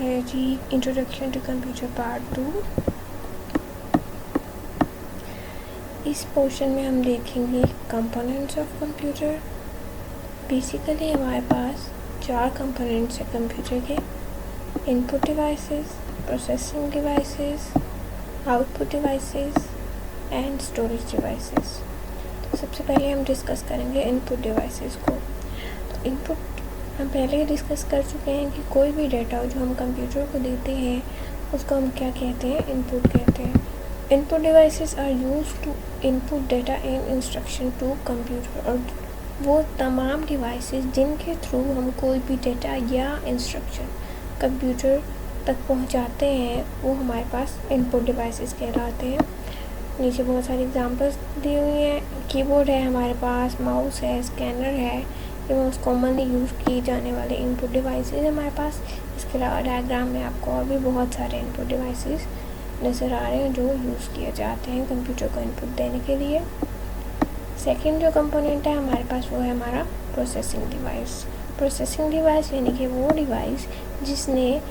है जी introduction to computer part 2। इस portion में हम देखेंगे कंपोनेंट्स ऑफ कंप्यूटर। बेसिकली हमारे पास 4 कंपोनेंट्स हैं कंप्यूटर के: input devices, processing devices, output devices and storage devices. तो सबसे पहले हम डिस्कस करेंगे इनपुट डिवाइसेस को। तो इनपुट हम पहले ही डिस्कस कर चुके हैं कि कोई भी डाटा जो हम कंप्यूटर को देते हैं उसको हम क्या कहते हैं, इनपुट कहते हैं। Input devices are used to input data in instruction to computer, और वो तमाम डिवाइसेस जिनके थ्रू हम कोई भी डाटा या इंस्ट्रक्शन कंप्यूटर तक पहुंचाते हैं वो हमारे पास इनपुट डिवाइसेस कहलाते हैं। नीचे बहुत सारी एग्जांपल्स दी हुई हैं। कीबोर्ड है हमारे पास, माउस है, स्कैनर है, ये मोस्ट कॉमनली यूज़ किए जाने वाले इनपुट डिवाइसेस हैं हमारे पास। इसके अलावा डायग्राम में आपको और भी बहुत सारे इनपुट डिवाइसेस नज़र आ रहे हैं जो यूज़ किए जाते हैं कंप्यूटर को इनपुट देने के लिए। सेकंड जो कंपोनेंट है हमारे पास वो है हमारा प्रोसेसिंग डिवाइस। प्रोसेसिंग डिवाइस यानी कि वो डिवाइस जिसने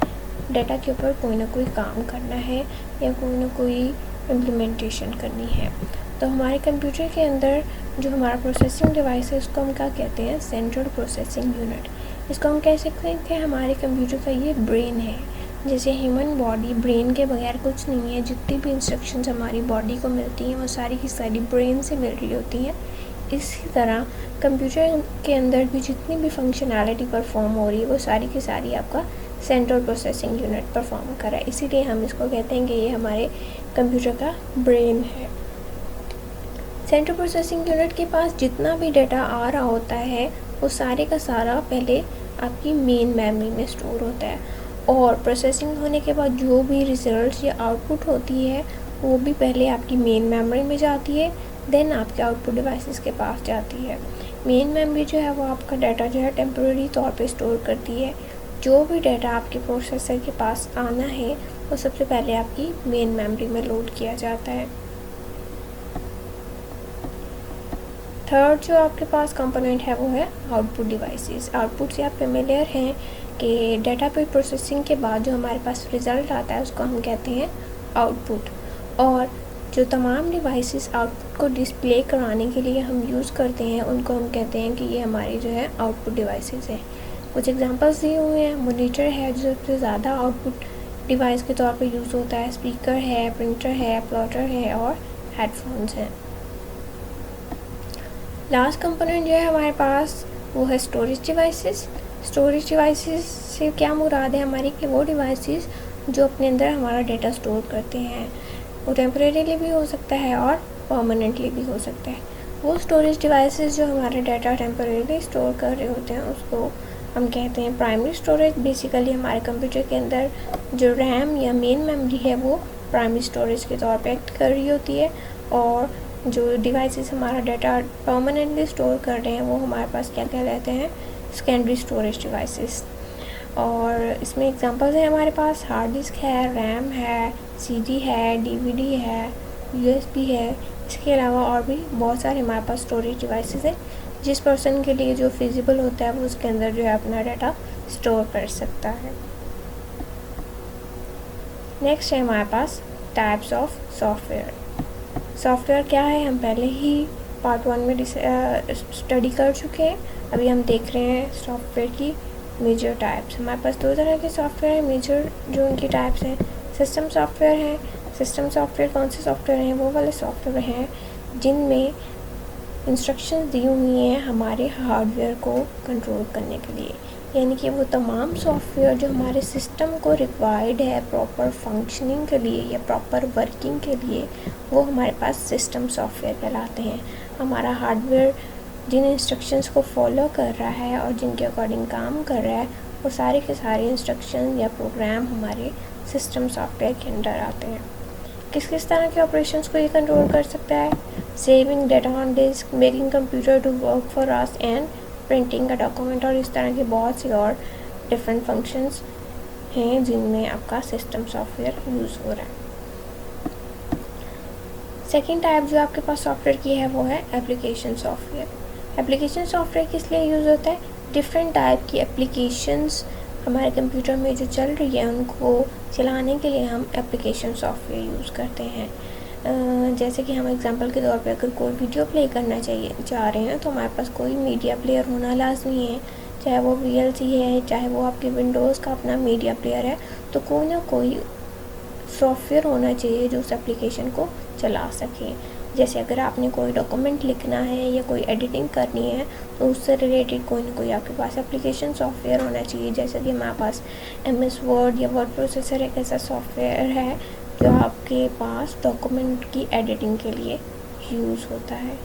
डाटा के ऊपर कोई ना कोई काम करना है या कोई ना कोई इम्प्लीमेंटेशन करनी है। तो हमारे कंप्यूटर के अंदर जो हमारा प्रोसेसिंग डिवाइस है उसको हम क्या कहते हैं, सेंट्रल प्रोसेसिंग यूनिट। इसको हम कह सकते हैं कि हमारे कंप्यूटर का ये ब्रेन है। जैसे ह्यूमन बॉडी ब्रेन के बगैर कुछ नहीं है, जितनी भी इंस्ट्रक्शंस हमारी बॉडी को मिलती हैं वो सारी की सारी ब्रेन से मिल रही होती हैं। इसी तरह कंप्यूटर के अंदर भी जितनी भी फंक्शनैलिटी परफॉर्म हो रही है वो सारी की सारी आपका सेंट्रल प्रोसेसिंग यूनिट परफॉर्म कर रहा है। इसीलिए हम इसको कहते हैं कि ये हमारे कंप्यूटर का ब्रेन है। सेंट्रल प्रोसेसिंग यूनिट के पास जितना भी डाटा आ रहा होता है वो सारे का सारा पहले आपकी मेन मेमोरी में स्टोर होता है, और प्रोसेसिंग होने के बाद जो भी रिजल्ट्स या आउटपुट होती है वो भी पहले आपकी मेन मेमोरी में जाती है, देन आपके आउटपुट डिवाइसेस के पास जाती है। मेन मेमोरी जो है वो आपका डाटा जो है टेम्परेरी तौर पे स्टोर करती है। जो भी डाटा आपके प्रोसेसर के पास आना है वो सबसे पहले आपकी मेन मेमोरी में लोड किया जाता है। थर्ड जो आपके पास कंपोनेंट है वो है आउटपुट डिवाइसेस। आउटपुट से आप फेमिलियर हैं कि डाटा पे प्रोसेसिंग के बाद जो हमारे पास रिज़ल्ट आता है उसको हम कहते हैं आउटपुट, और जो तमाम डिवाइसेस आउटपुट को डिस्प्ले कराने के लिए हम यूज़ करते हैं उनको हम कहते हैं कि ये हमारी जो है आउटपुट डिवाइसेस हैं। कुछ एग्जांपल्स दिए हुए हैं। मॉनिटर है जो सबसे ज़्यादा आउटपुट डिवाइस के तौर पे यूज़ होता है, स्पीकर है, प्रिंटर है, प्लॉटर है और हेडफोन्स हैं। लास्ट कंपोनेंट जो है हमारे पास वो है स्टोरेज डिवाइसेस। स्टोरेज डिवाइसेस से क्या मुराद है हमारी कि वो डिवाइसेस जो अपने अंदर हमारा डेटा स्टोर करते हैं। वो टेम्परेरीली भी हो सकता है और परमानेंटली भी हो सकता है। वो स्टोरेज डिवाइसेस जो हमारा डाटा टेम्परेरीली स्टोर कर रहे होते हैं उसको हम कहते हैं प्राइमरी स्टोरेज। बेसिकली हमारे कंप्यूटर के अंदर जो रैम या मेन मेमोरी है वो प्राइमरी स्टोरेज के तौर पे एक्ट कर रही होती है, और जो डिवाइसेस हमारा डाटा परमानेंटली स्टोर कर रहे हैं वो हमारे पास क्या कहलाते हैं, सेकेंडरी स्टोरेज डिवाइसेस। और इसमें एग्जांपल्स हैं हमारे पास, हार्ड डिस्क है, रैम है, सीडी है, डीवीडी है, यूएसबी है। इसके अलावा और भी बहुत सारे हमारे पास स्टोरेज डिवाइसेस हैं जिस पर्सन के लिए जो फिजिबल होता है वो उसके अंदर जो है अपना डाटा स्टोर कर सकता है। नेक्स्ट है हमारे पास टाइप्स ऑफ सॉफ्टवेयर। सॉफ्टवेयर क्या है हम पहले ही पार्ट 1 में स्टडी कर चुके हैं। अभी हम देख रहे हैं सॉफ्टवेयर की मेजर टाइप्स। हमारे पास 2 तरह के सॉफ्टवेयर हैं मेजर जो उनकी टाइप्स हैं। सिस्टम सॉफ्टवेयर हैं। सिस्टम सॉफ्टवेयर कौन से सॉफ्टवेयर हैं, वो वाले सॉफ्टवेयर हैं जिनमें इंस्ट्रक्शंस दी हुई हैं हमारे हार्डवेयर को कंट्रोल करने के लिए, यानी कि वो तमाम सॉफ्टवेयर जो हमारे सिस्टम को रिक्वायर्ड है प्रॉपर फंक्शनिंग के लिए या प्रॉपर वर्किंग के लिए, वो हमारे पास सिस्टम सॉफ्टवेयर कहलाते हैं। हमारा हार्डवेयर जिन इंस्ट्रक्शंस को फॉलो कर रहा है और जिनके अकॉर्डिंग काम कर रहा है वो सारे के सारे इंस्ट्रक्शन या प्रोग्राम हमारे सिस्टम सॉफ्टवेयर के अंदर आते हैं। किस किस तरह के ऑपरेशंस को ये कंट्रोल कर सकता है, saving data on disk, making computer to work for us and printing का डॉक्यूमेंट, और इस तरह के बहुत सी और डिफरेंट फंक्शंस हैं जिनमें आपका सिस्टम सॉफ्टवेयर यूज़ हो रहा है। सेकेंड टाइप जो आपके पास सॉफ्टवेयर की है वो है एप्लीकेशन सॉफ्टवेयर। एप्लीकेशन सॉफ्टवेयर किस लिए यूज़ होता है, डिफरेंट टाइप की एप्लीकेशंस हमारे कंप्यूटर में जो चल रही है उनको चलाने के लिए हम एप्लीकेशन सॉफ्टवेयर यूज़ करते हैं। जैसे कि हम एग्जांपल के तौर पे अगर कोई वीडियो प्ले करना चाह रहे हैं तो हमारे पास कोई मीडिया प्लेयर होना लाजमी है, चाहे वो VLC है, चाहे वो आपके विंडोज़ का अपना मीडिया प्लेयर है, तो कोई ना कोई सॉफ्टवेयर होना चाहिए जो उस एप्लीकेशन को चला सके। जैसे अगर आपने कोई डॉक्यूमेंट लिखना है या कोई एडिटिंग करनी है तो उससे रिलेटेड कोई ना कोई आपके पास एप्लीकेशन सॉफ्टवेयर होना चाहिए। जैसे कि हमारे पास MS वर्ड या वर्ड प्रोसेसर एक ऐसा सॉफ्टवेयर है जो आपके पास डॉक्यूमेंट की एडिटिंग के लिए यूज़ होता है।